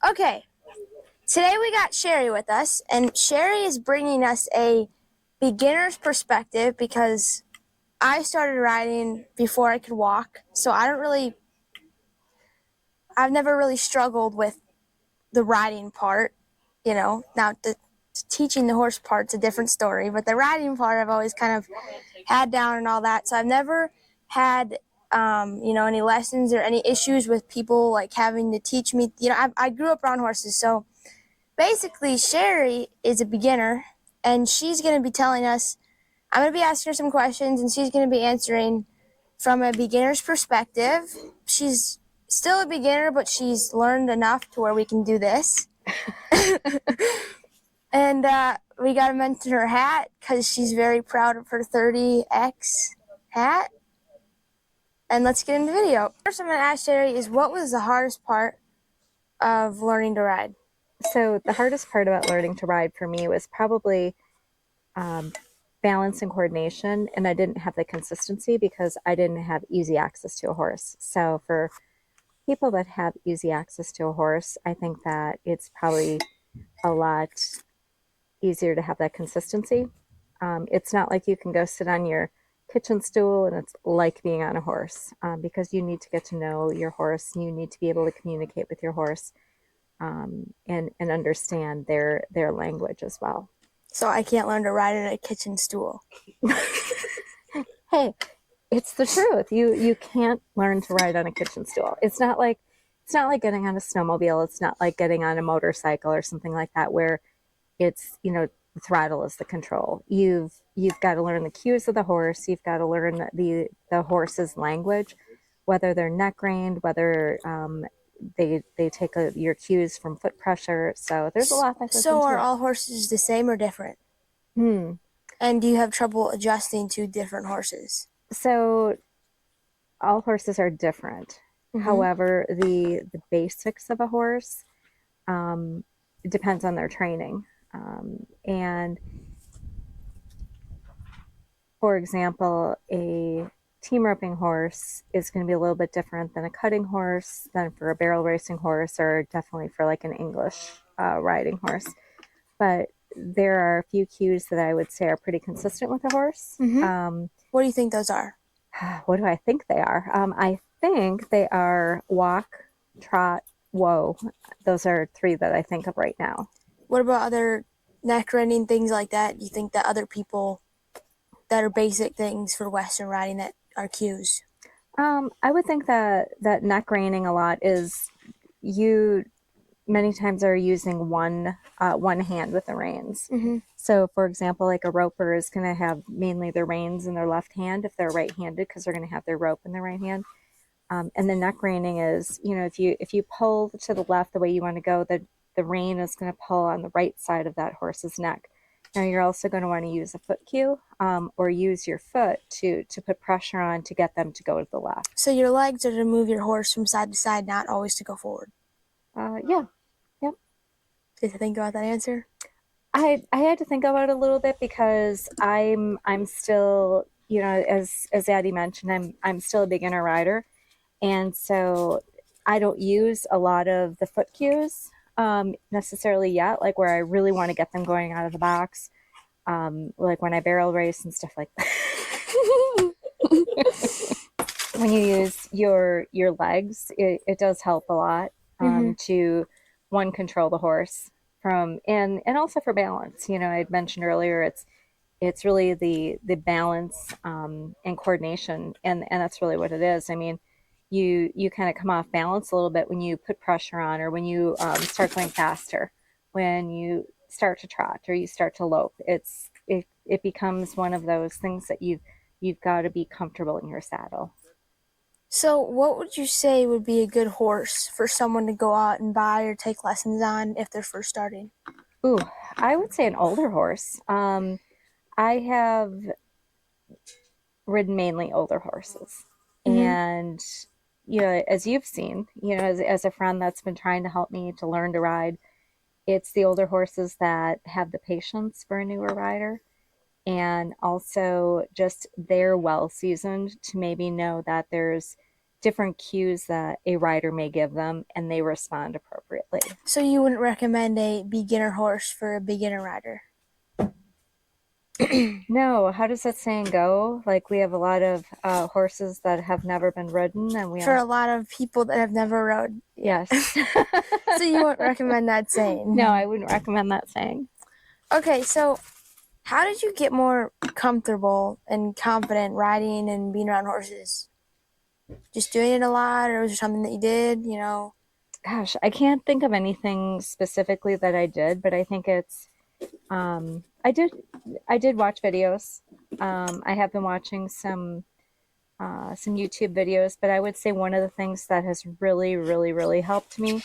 Okay, today we got Sherri with us, and Sherri is bringing us a beginner's perspective because I started riding before I could walk, so I've never really struggled with the riding part, Now, the teaching the horse part's a different story, but the riding part I've always kind of had down and all that, so I've never had any lessons or any issues with people like having to teach me. I grew up around horses, so basically, Sherri is a beginner, and she's going to be telling us. I'm going to be asking her some questions, and she's going to be answering from a beginner's perspective. She's still a beginner, but she's learned enough to where we can do this. And we got to mention her hat because she's very proud of her 30X hat. And let's get into the video. First, I'm going to ask Sherri is what was the hardest part of learning to ride? So the hardest part about learning to ride for me was probably balance and coordination, and I didn't have the consistency because I didn't have easy access to a horse. So for people that have easy access to a horse, I think that it's probably a lot easier to have that consistency. It's not like you can go sit on your kitchen stool and it's like being on a horse, because you need to get to know your horse, and you need to be able to communicate with your horse, and understand their language as well. So I can't learn to ride in a kitchen stool. Hey, it's the truth. You can't learn to ride on a kitchen stool. It's not like getting on a snowmobile. It's not like getting on a motorcycle or something like that where it's, the throttle is the control. You've got to learn the cues of the horse. You've got to learn the horse's language, whether they're neck reined, whether they take your cues from foot pressure. So there's a lot that goes So into are it. all horses the same or different? And do you have trouble adjusting to different horses? So all horses are different. However, the basics of a horse, it depends on their training. And for example, a team roping horse is going to be a little bit different than a cutting horse, than for a barrel racing horse, or definitely for like an English riding horse. But there are a few cues that I would say are pretty consistent with a horse. What do you think those are? What do I think they are? I think they are walk, trot, whoa. Those are three that I think of right now. What about other neck reining, things like that? Do you think that other people that are basic things for Western riding that are cues? I would think that neck reining a lot is you many times are using one hand with the reins. So for example, like a roper is going to have mainly their reins in their left hand if they're right-handed, because they're going to have their rope in their right hand. And the neck reining is, if you pull to the left the way you want to go, the rein is going to pull on the right side of that horse's neck. Now you're also going to want to use a foot cue, or use your foot to put pressure on to get them to go to the left. So your legs are to move your horse from side to side, not always to go forward. Yeah. Yep. Did you think about that answer? I had to think about it a little bit because I'm still, as Addie mentioned, I'm still a beginner rider, and so I don't use a lot of the foot cues necessarily yet, like where I really want to get them going out of the box, like when I barrel race and stuff like that. When you use your legs, it does help a lot, to one, control the horse from, and also for balance. I had mentioned earlier, it's really the balance, and coordination, and that's really what it is. I mean, you kind of come off balance a little bit when you put pressure on, or when you start going faster, when you start to trot or you start to lope. It becomes one of those things that you've got to be comfortable in your saddle. So what would you say would be a good horse for someone to go out and buy or take lessons on if they're first starting? Ooh, I would say an older horse. I have ridden mainly older horses, and as you've seen, as a friend that's been trying to help me to learn to ride, it's the older horses that have the patience for a newer rider, and also just they're well seasoned to maybe know that there's different cues that a rider may give them, and they respond appropriately. So you wouldn't recommend a beginner horse for a beginner rider? No, how does that saying go? Like we have a lot of horses that have never been ridden, and we For also a lot of people that have never rode. Yeah. yes. So you wouldn't recommend that No, saying? I wouldn't recommend that saying. Okay, so how did you get more comfortable and confident riding and being around horses? Just doing it a lot, or was there something that you did, you know? Gosh, I can't think of anything specifically that I did, but I think it's I did watch videos. I have been watching some YouTube videos, but I would say one of the things that has really, really, really helped me,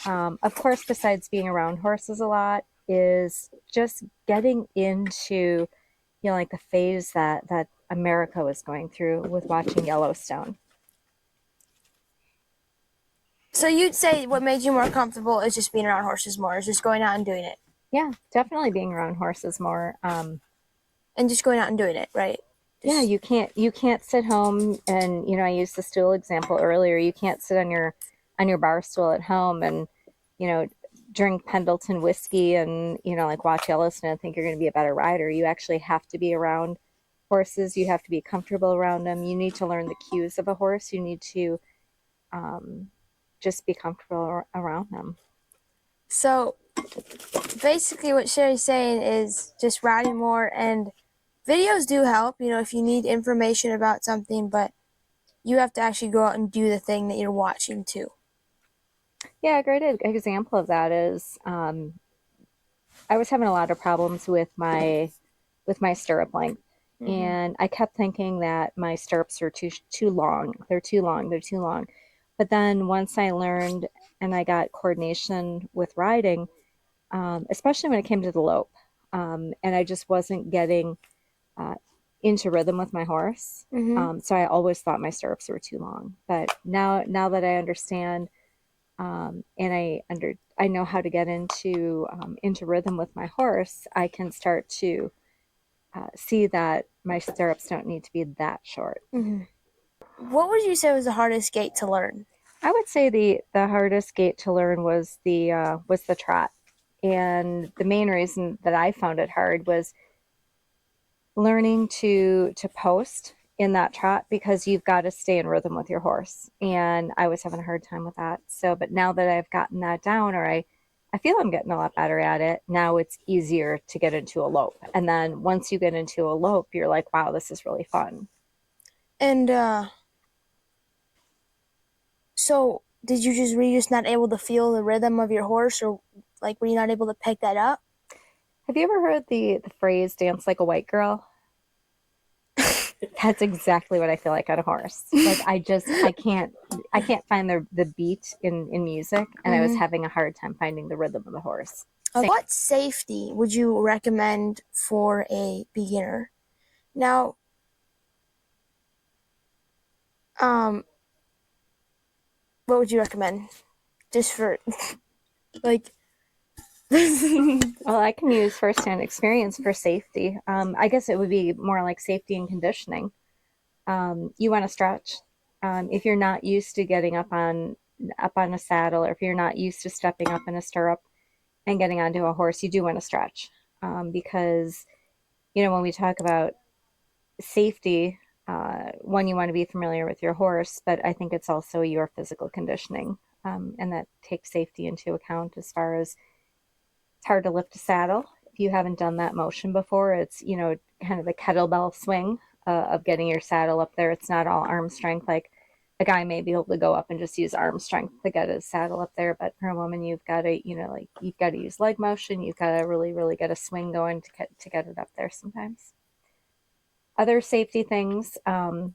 of course, besides being around horses a lot, is just getting into, like the phase that America was going through with watching Yellowstone. So you'd say what made you more comfortable is just being around horses more, is just going out and doing it. Yeah, definitely being around horses more. And just going out and doing it, right? Yeah, Just you can't sit home and I used the stool example earlier. You can't sit on your bar stool at home and you know drink Pendleton whiskey and like watch Yellowstone and think you're going to be a better rider. You actually have to be around horses. You have to be comfortable around them. You need to learn the cues of a horse. You need to um, just be comfortable around them. so basically what Sherry's saying is just riding more, and videos do help, you know, if you need information about something, but you have to actually go out and do the thing that you're watching too. Yeah, a great example of that is I was having a lot of problems with my stirrup length, Mm-hmm. and I kept thinking that my stirrups are too long. They're too long. They're too long. But then once I learned and I got coordination with riding, especially when it came to the lope, and I just wasn't getting uh, into rhythm with my horse. Mm-hmm. So I always thought my stirrups were too long. But now that I understand and I know how to get into rhythm with my horse, I can start to see that my stirrups don't need to be that short. Mm-hmm. What would you say was the hardest gait to learn? I would say the hardest gait to learn was the trot, and the main reason that I found it hard was learning to post in that trot because you've got to stay in rhythm with your horse. And I was having a hard time with that. So, but now that I've gotten that down, or I feel I'm getting a lot better at it, now it's easier to get into a lope. And then once you get into a lope, you're like, wow, this is really fun. And so were you just not able to feel the rhythm of your horse, or like were you not able to pick that up? Have you ever heard the phrase dance like a white girl? That's exactly what I feel like on a horse. Like I can't find the beat in music, and I was Mm-hmm. having a hard time finding the rhythm of the horse. What safety would you recommend for a beginner? Now, um, what would you recommend? Just for like, Well, I can use firsthand experience for safety. I guess it would be more like safety and conditioning. You want to stretch. If you're not used to getting up on a saddle, or if you're not used to stepping up in a stirrup and getting onto a horse, you do want to stretch because when we talk about safety, one, you want to be familiar with your horse, but I think it's also your physical conditioning, and that takes safety into account as far as it's hard to lift a saddle. If you haven't done that motion before, it's, kind of the kettlebell swing of getting your saddle up there. It's not all arm strength. Like a guy may be able to go up and just use arm strength to get his saddle up there. But for a woman, you've got to, like you've got to use leg motion. You've got to really, really get a swing going to get it up there sometimes. Other safety things, know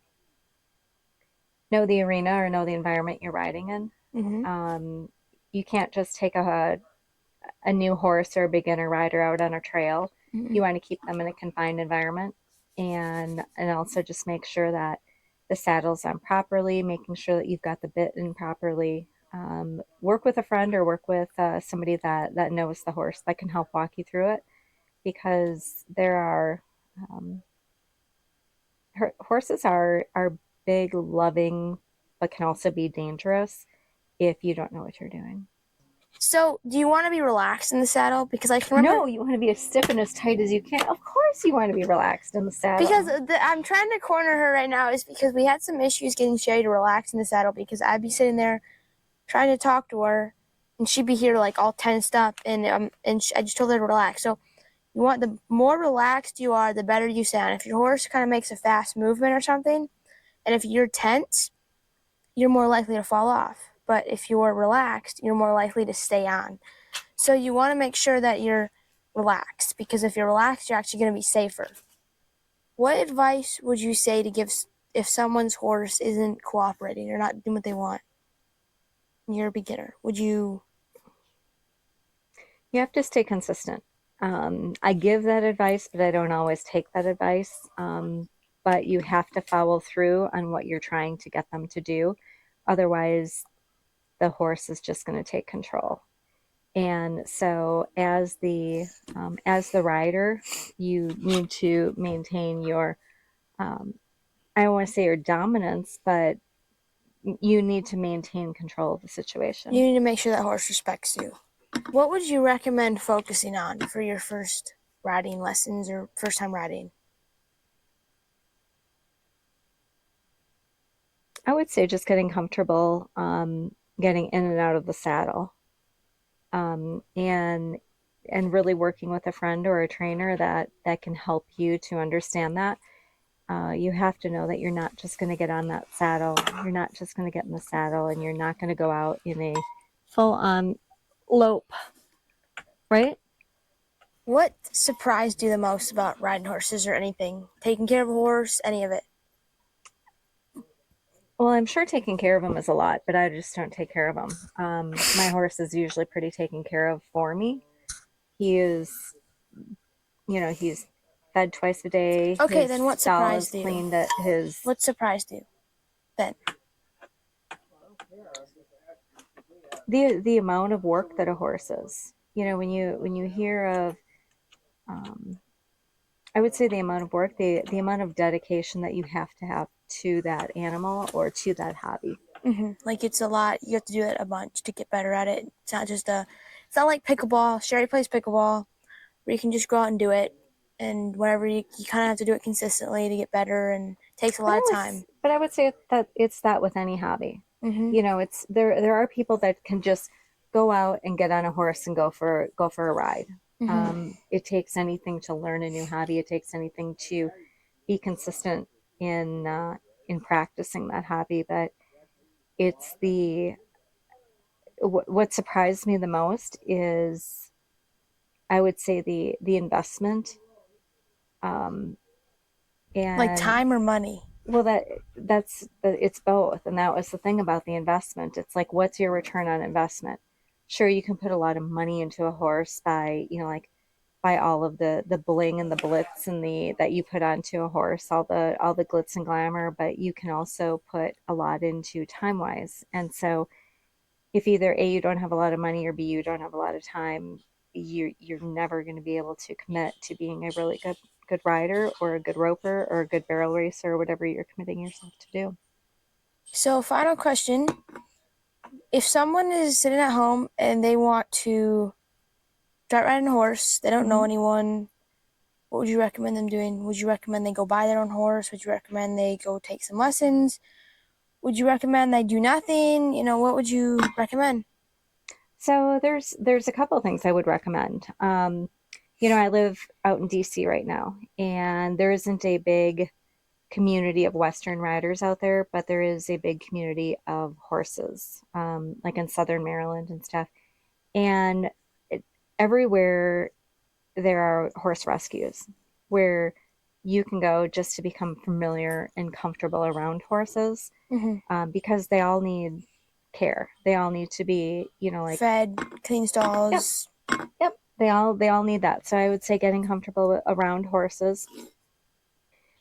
the arena or know the environment you're riding in. mm-hmm. You can't just take a new horse or a beginner rider out on a trail. Mm-hmm. You want to keep them in a confined environment, and also just make sure that the saddle's on properly, making sure that you've got the bit in properly. Work with a friend or work with somebody that knows the horse that can help walk you through it, because there are horses are big, loving but can also be dangerous if you don't know what you're doing. So, do you want to be relaxed in the saddle? Because I can remember. No, you want to be as stiff and as tight as you can. Of course, you want to be relaxed in the Because saddle. I'm trying to corner her right now is because we had some issues getting Sherri to relax in the saddle because I'd be sitting there trying to talk to her, and she'd be here like all tensed up, and I just told her to relax. So you want the more relaxed you are, the better you sound. If your horse kind of makes a fast movement or something, and if you're tense, you're more likely to fall off. But if you're relaxed, you're more likely to stay on. So you want to make sure that you're relaxed because if you're relaxed, you're actually going to be safer. What advice would you say to give if someone's horse isn't cooperating or not doing what they want? You're a beginner. Would you? You have to stay consistent. I give that advice, but I don't always take that advice. But you have to follow through on what you're trying to get them to do. Otherwise, the horse is just going to take control. And so, as the rider, you need to maintain your I don't want to say your dominance, but you need to maintain control of the situation. You need to make sure that horse respects you. What would you recommend focusing on for your first riding lessons or first time riding? I would say just getting comfortable, getting in and out of the saddle, um, and and really working with a friend or a trainer that can help you to understand that. You have to know that you're not just going to get on that saddle. You're not just going to get in the saddle, and you're not going to go out in a full on lope, right? What surprised you the most about riding horses or anything? Taking care of a horse, any of it? Well, I'm sure taking care of them is a lot, but I just don't take care of them. My horse is usually pretty taken care of for me. He is, he's fed twice a day. Okay, His then what stall is surprised you? cleaned. At his What surprised you then? the amount of work that a horse is. When you hear of, um, I would say the amount of work, the amount of dedication that you have to that animal or to that hobby. Like it's a lot. You have to do it a bunch to get better at it. It's not just a. It's not like pickleball. Sherri plays pickleball, where you can just go out and do it, and whatever you kind of have to do it consistently to get better, and it takes a lot of time. But I would say that it's that with any hobby. It's there are people that can just go out and get on a horse and go for a ride. It takes anything to learn a new hobby. It takes anything to be consistent in practicing that hobby. But it's what surprised me the most is, I would say, the investment, um, Like and time or money. well, it's both, and that was the thing about the investment. It's like, what's your return on investment? Sure, you can put a lot of money into a horse by, like, by all of the bling and the blitz and the that you put onto a horse, all the glitz and glamour, but you can also put a lot into time wise. And so, if either A, you don't have a lot of money, or B, you don't have a lot of time, you're never going to be able to commit to being a really good rider or a good roper or a good barrel racer or whatever you're committing yourself to do. So, final question: if someone is sitting at home and they want to start riding a horse, they don't know Mm-hmm. anyone, what would you recommend them doing? Would you recommend they go buy their own horse? Would you recommend they go take some lessons? Would you recommend they do nothing? What would you recommend? So there's a couple of things I would recommend. I live out in DC right now, and there isn't a big community of Western riders out there, but there is a big community of horses, like in Southern Maryland and stuff. And it, everywhere there are horse rescues where you can go just to become familiar and comfortable around horses, Mm-hmm. because they all need care. They all need to be, like, Fed, clean yep, stalls. yep. They all need that. So I would say getting comfortable around horses,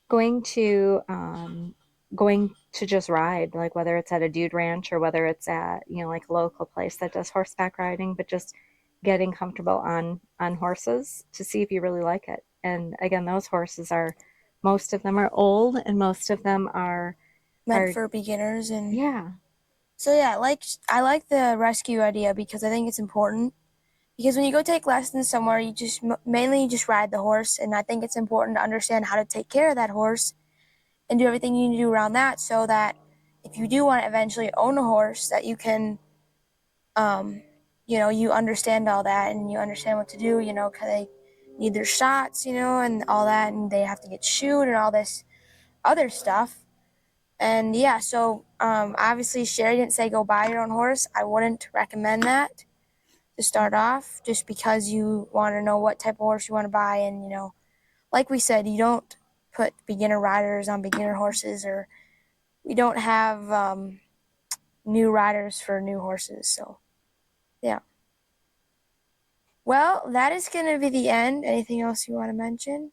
going to um, going to just ride, like whether it's at a dude ranch or whether it's at, like a local place that does horseback riding, but just getting comfortable on horses to see if you really like it. And again, those horses are most of them are old, and most of them are meant for beginners. And yeah. so yeah, I like the rescue idea because I think it's important. Because when you go take lessons somewhere, you just mainly you just ride the horse, and I think it's important to understand how to take care of that horse and do everything you need to do around that, so that if you do want to eventually own a horse, that you can, um, you understand all that and you understand what to do. Because they need their shots, and all that, and they have to get shoed and all this other stuff. And yeah, so obviously Sherri didn't say go buy your own horse. I wouldn't recommend that to start off, just because you want to know what type of horse you want to buy. And like we said, you don't put beginner riders on beginner horses, or we don't have new riders for new horses. So yeah. Well, that is going to be the end. Anything else you want to mention?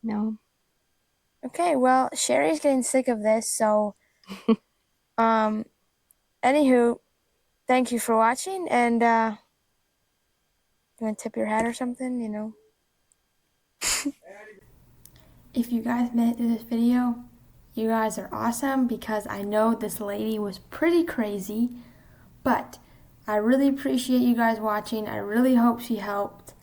No. Okay, well, Sherri's getting sick of this, so um anywho, thank you for watching, and you want to tip your hat or something? If you guys made it through this video, you guys are awesome, because I know this lady was pretty crazy, but I really appreciate you guys watching. I really hope she helped.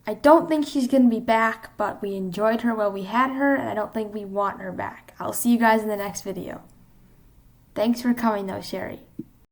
I don't think she's going to be back, but we enjoyed her while we had her, and I don't think we want her back. I'll see you guys in the next video. Thanks for coming though, Sherri.